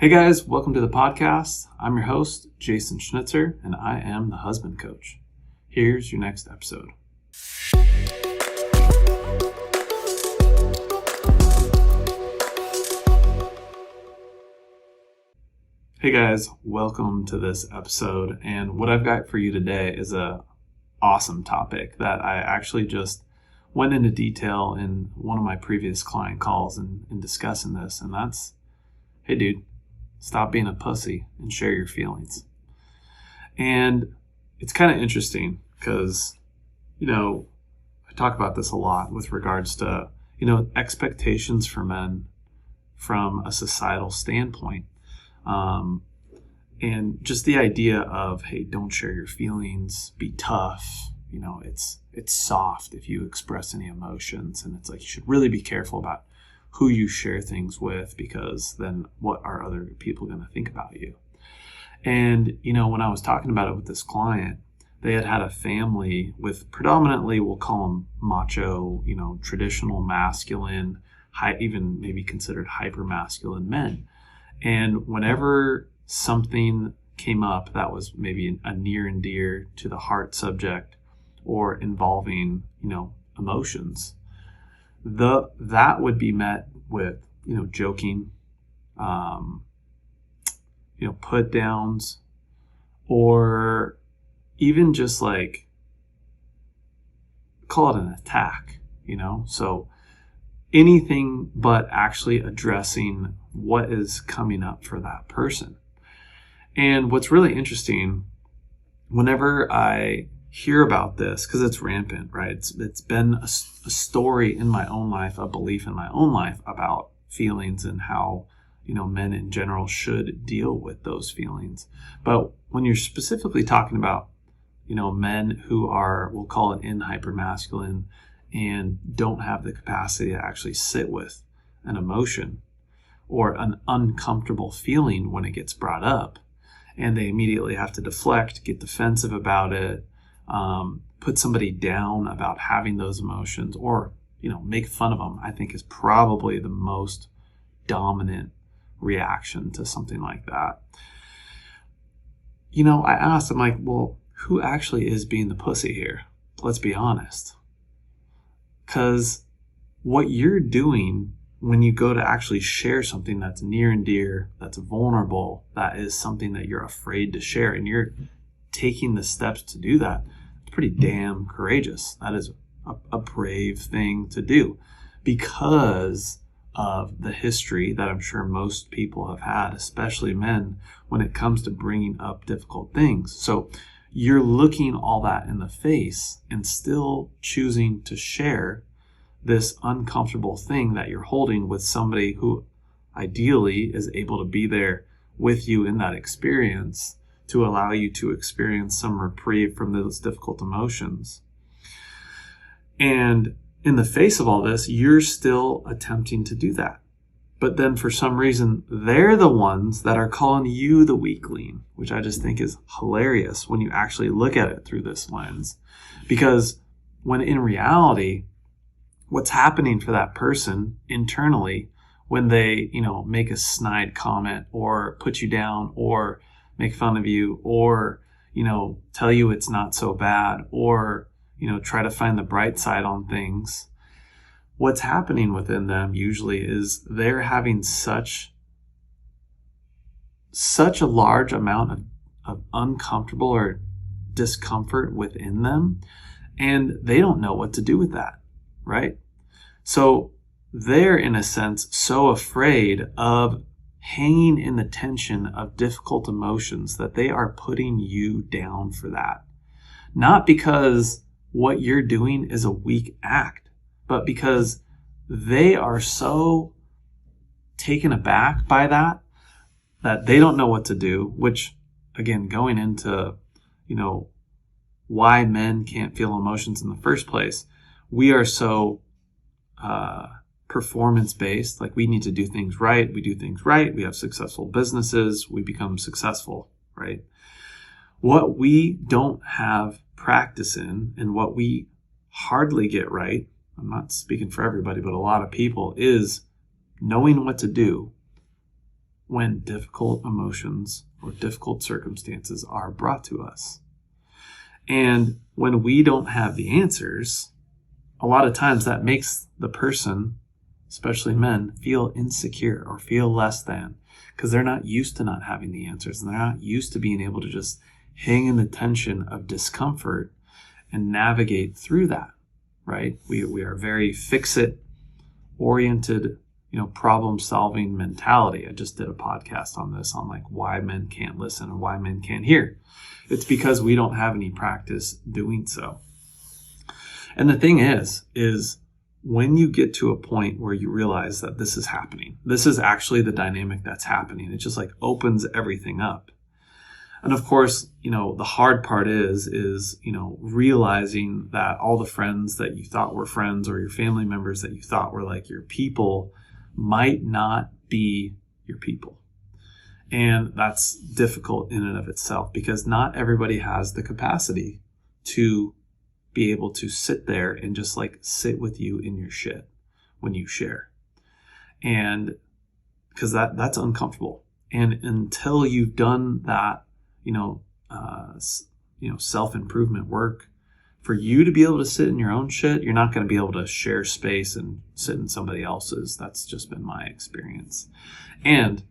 Hey guys, welcome to the podcast. I'm your host, Jason Schnitzer, and I am the husband coach. Here's your next episode. Hey guys, welcome to this episode. And what I've got for you today is a awesome topic that I actually just went into detail in one of my previous client calls in discussing this. And that's, hey dude, stop being a pussy and share your feelings. And it's kind of interesting because, I talk about this a lot with regards to, expectations for men from a societal standpoint. And just the idea of, hey, don't share your feelings, be tough. It's soft if you express any emotions. And it's like, you should really be careful about who you share things with, because then what are other people going to think about you? And, when I was talking about it with this client, they had a family with predominantly, we'll call them macho, traditional masculine, even maybe considered hyper masculine men. And whenever something came up that was maybe a near and dear to the heart subject or involving, emotions, that would be met with, joking, put downs, or even just like call it an attack, so anything but actually addressing what is coming up for that person. And what's really interesting, whenever I hear about this, because it's rampant, right? It's been a story in my own life, a belief in my own life about feelings and how, men in general should deal with those feelings. But when you're specifically talking about, men who are, we'll call it in hypermasculine and don't have the capacity to actually sit with an emotion or an uncomfortable feeling when it gets brought up, and they immediately have to deflect, get defensive about it, put somebody down about having those emotions, or, make fun of them, I think is probably the most dominant reaction to something like that. I asked, I'm like, well, who actually is being the pussy here? Let's be honest. Because what you're doing when you go to actually share something that's near and dear, that's vulnerable, that is something that you're afraid to share, and you're taking the steps to do that, it's pretty damn courageous. That is a brave thing to do, because of the history that I'm sure most people have had, especially men, when it comes to bringing up difficult things. So you're looking all that in the face and still choosing to share this uncomfortable thing that you're holding with somebody who ideally is able to be there with you in that experience to allow you to experience some reprieve from those difficult emotions. And in the face of all this, you're still attempting to do that. But then for some reason, they're the ones that are calling you the weakling, which I just think is hilarious when you actually look at it through this lens. Because when in reality, what's happening for that person internally when they, make a snide comment or put you down or make fun of you or, tell you it's not so bad or, try to find the bright side on things. What's happening within them usually is they're having such a large amount of uncomfortable or discomfort within them, and they don't know what to do with that, right? So they're, in a sense, so afraid of hanging in the tension of difficult emotions that they are putting you down for that. Not because what you're doing is a weak act, but because they are so taken aback by that they don't know what to do, which, again, going into, why men can't feel emotions in the first place, we are so performance-based, like we need to do things right. We do things right. We have successful businesses. We become successful, right? What we don't have practice in, and what we hardly get right, I'm not speaking for everybody, but a lot of people, is knowing what to do when difficult emotions or difficult circumstances are brought to us. And when we don't have the answers, a lot of times that makes the person, especially men, feel insecure or feel less than, because they're not used to not having the answers, and they're not used to being able to just hang in the tension of discomfort and navigate through that, right? We are very fix-it oriented, problem-solving mentality. I just did a podcast on this, on like why men can't listen and why men can't hear. It's because we don't have any practice doing so. And the thing is when you get to a point where you realize that this is happening, this is actually the dynamic that's happening. It just like opens everything up. And of course, the hard part is realizing that all the friends that you thought were friends, or your family members that you thought were like your people, might not be your people. And that's difficult in and of itself, because not everybody has the capacity to be able to sit there and just like sit with you in your shit when you share. And because that's uncomfortable. And until you've done that, self-improvement work, for you to be able to sit in your own shit, you're not going to be able to share space and sit in somebody else's. That's just been my experience. And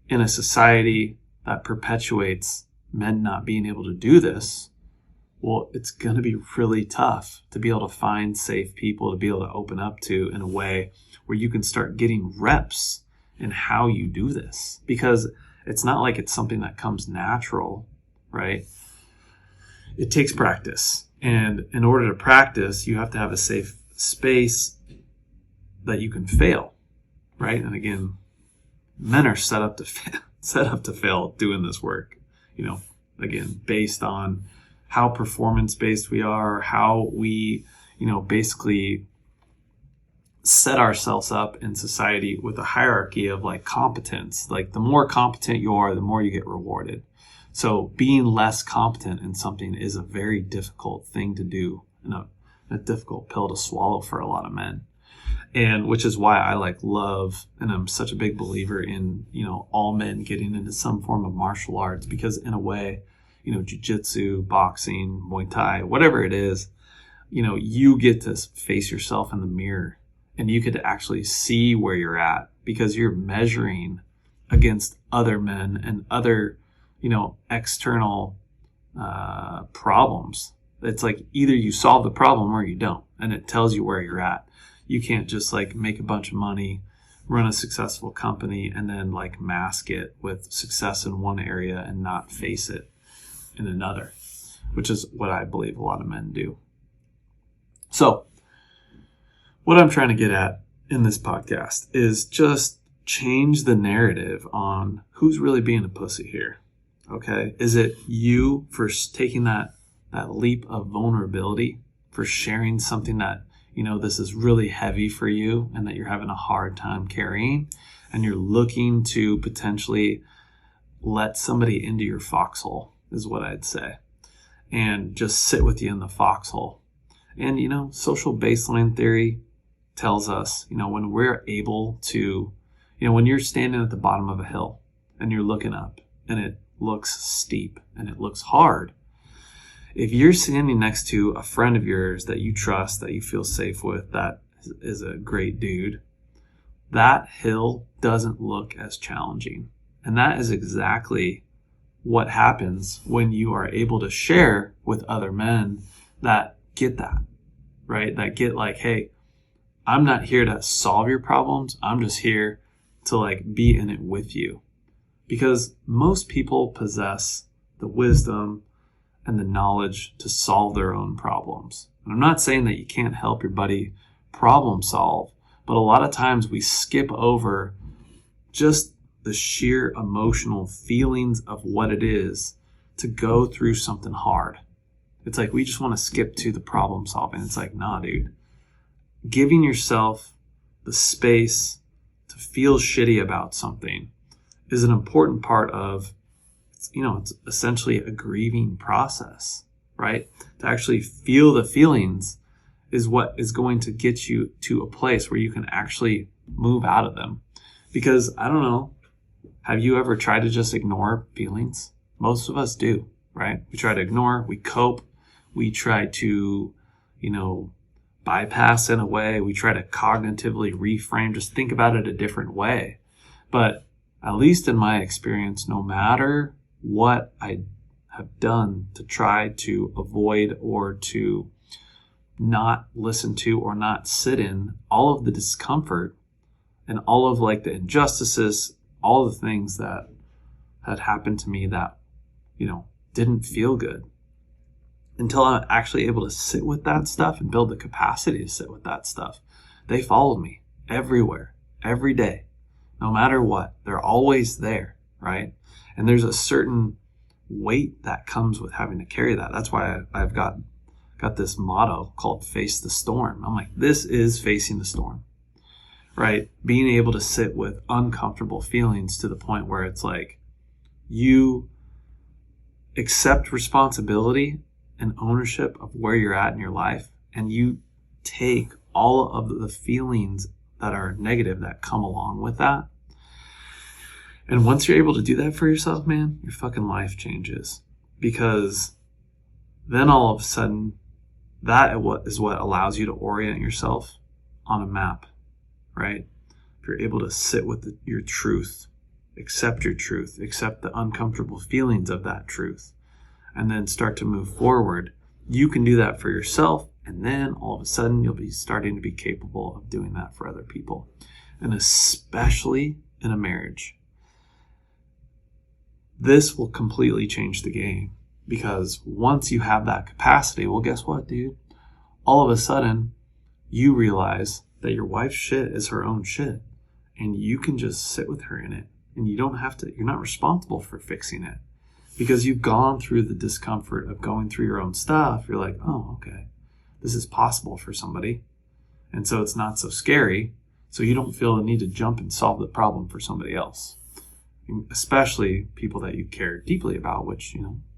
in a society that perpetuates men not being able to do this, well, it's going to be really tough to be able to find safe people to be able to open up to in a way where you can start getting reps in how you do this. Because it's not like it's something that comes natural, right? It takes practice. And in order to practice, you have to have a safe space that you can fail, right? And again, men are set up to fail doing this work, again, based on how performance-based we are, how we, basically set ourselves up in society with a hierarchy of like competence. Like the more competent you are, the more you get rewarded. So being less competent in something is a very difficult thing to do, and a difficult pill to swallow for a lot of men. And which is why I love, and I'm such a big believer in, all men getting into some form of martial arts, because in a way, jiu-jitsu, boxing, Muay Thai, whatever it is, you get to face yourself in the mirror and you get to actually see where you're at, because you're measuring against other men and other, external problems. It's like either you solve the problem or you don't, and it tells you where you're at. You can't just make a bunch of money, run a successful company, and then mask it with success in one area and not face it in another, which is what I believe a lot of men do. So what I'm trying to get at in this podcast is just change the narrative on who's really being a pussy here. Okay. Is it you for taking that leap of vulnerability, for sharing something that, this is really heavy for you and that you're having a hard time carrying, and you're looking to potentially let somebody into your foxhole, is what I'd say, and just sit with you in the foxhole. And, social baseline theory tells us, when we're able to, when you're standing at the bottom of a hill and you're looking up and it looks steep and it looks hard, if you're standing next to a friend of yours that you trust, that you feel safe with, that is a great dude, that hill doesn't look as challenging. And that is exactly what happens when you are able to share with other men that get that, right? That get hey, I'm not here to solve your problems. I'm just here to be in it with you. Because most people possess the wisdom and the knowledge to solve their own problems. And I'm not saying that you can't help your buddy problem solve, but a lot of times we skip over just the sheer emotional feelings of what it is to go through something hard. It's we just want to skip to the problem solving. It's nah, dude. Giving yourself the space to feel shitty about something is an important part of, it's essentially a grieving process, right? To actually feel the feelings is what is going to get you to a place where you can actually move out of them. Because I don't know Have you ever tried to just ignore feelings? Most of us do, right? We try to ignore, we cope, we try to, bypass in a way. We try to cognitively reframe, just think about it a different way. But at least in my experience, no matter what I have done to try to avoid or to not listen to or not sit in all of the discomfort and all of like the injustices, all the things that had happened to me that, didn't feel good, until I'm actually able to sit with that stuff and build the capacity to sit with that stuff. They followed me everywhere, every day, no matter what. They're always there, right? And there's a certain weight that comes with having to carry that. That's why I've got this motto called face the storm. I'm like, this is facing the storm, right? Being able to sit with uncomfortable feelings to the point where it's like you accept responsibility and ownership of where you're at in your life, and you take all of the feelings that are negative that come along with that. And once you're able to do that for yourself, man, your fucking life changes. Because then all of a sudden, that is what allows you to orient yourself on a map, right? If you're able to sit with your truth, accept your truth, accept the uncomfortable feelings of that truth, and then start to move forward, you can do that for yourself. And then all of a sudden, you'll be starting to be capable of doing that for other people. And especially in a marriage. This will completely change the game, because once you have that capacity, well, guess what, dude? All of a sudden, you realize that your wife's shit is her own shit, and you can just sit with her in it, and you don't have to, you're not responsible for fixing it, because you've gone through the discomfort of going through your own stuff. You're like, oh, okay, this is possible for somebody. And so it's not so scary. So you don't feel the need to jump and solve the problem for somebody else, especially people that you care deeply about, which,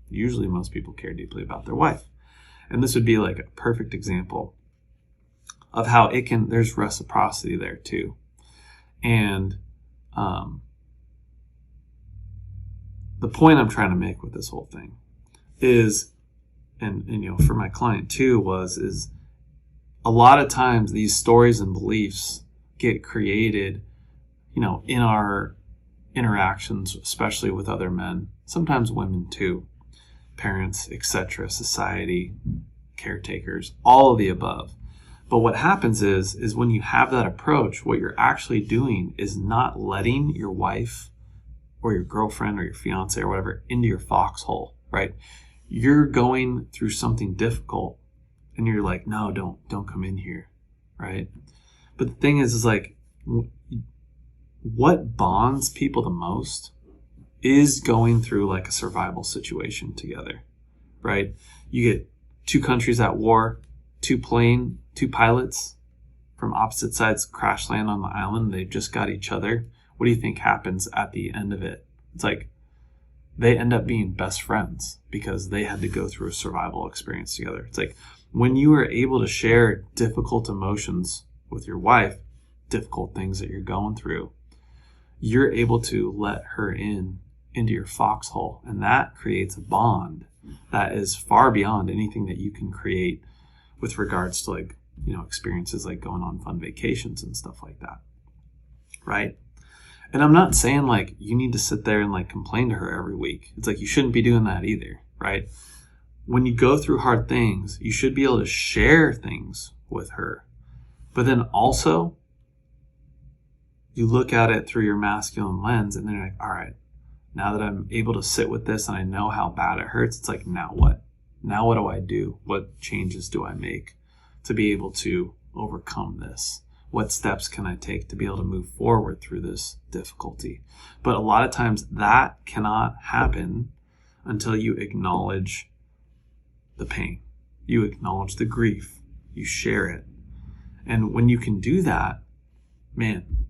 usually most people care deeply about their wife. And this would be like a perfect example of how there's reciprocity there too. And the point I'm trying to make with this whole thing is, and for my client too, is a lot of times these stories and beliefs get created, in our interactions, especially with other men, sometimes women too, parents, etc., society, caretakers, all of the above. But what happens is when you have that approach, what you're actually doing is not letting your wife or your girlfriend or your fiance or whatever into your foxhole, right? You're going through something difficult and you're like, no, don't come in here, right? But the thing is like, what bonds people the most is going through like a survival situation together, right? You get two countries at war, two pilots from opposite sides crash land on the island. They've just got each other. What do you think happens at the end of it? It's like they end up being best friends because they had to go through a survival experience together. It's like when you are able to share difficult emotions with your wife, difficult things that you're going through, you're able to let her into your foxhole, and that creates a bond that is far beyond anything that you can create with regards to like, experiences like going on fun vacations and stuff like that, right? And I'm not saying like you need to sit there and like complain to her every week. It's like you shouldn't be doing that either, right? When you go through hard things, you should be able to share things with her. But then also, you look at it through your masculine lens and they're like, all right, now that I'm able to sit with this and I know how bad it hurts, it's like, now what? Now what do I do? What changes do I make to be able to overcome this? What steps can I take to be able to move forward through this difficulty? But a lot of times that cannot happen until you acknowledge the pain. You acknowledge the grief. You share it. And when you can do that, man,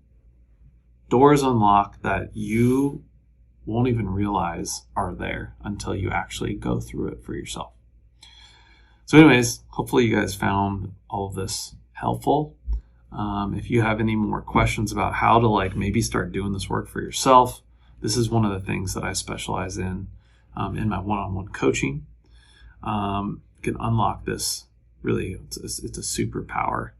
doors unlock that you won't even realize are there until you actually go through it for yourself. So anyways, hopefully you guys found all of this helpful. If you have any more questions about how to like maybe start doing this work for yourself, this is one of the things that I specialize in my one-on-one coaching. Can unlock this. Really, it's a superpower.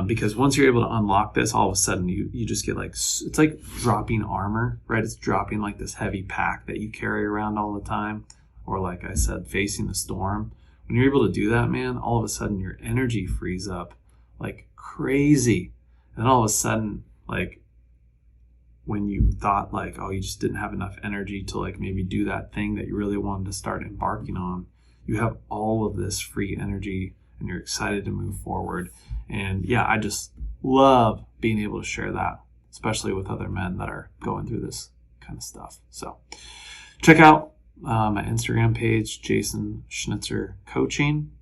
Because once you're able to unlock this, all of a sudden you just get like, it's like dropping armor, right? It's dropping like this heavy pack that you carry around all the time. Or like I said, facing the storm. When you're able to do that, man, all of a sudden your energy frees up like crazy. And then all of a sudden, like when you thought like, oh, you just didn't have enough energy to like maybe do that thing that you really wanted to start embarking on, you have all of this free energy and you're excited to move forward. And yeah, I just love being able to share that, especially with other men that are going through this kind of stuff. So check out my Instagram page, Jason Schnitzer Coaching.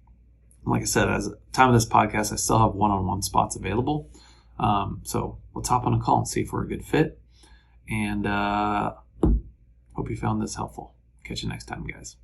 Like I said, as the time of this podcast, I still have one-on-one spots available. So let's hop on a call and see if we're a good fit. And hope you found this helpful. Catch you next time, guys.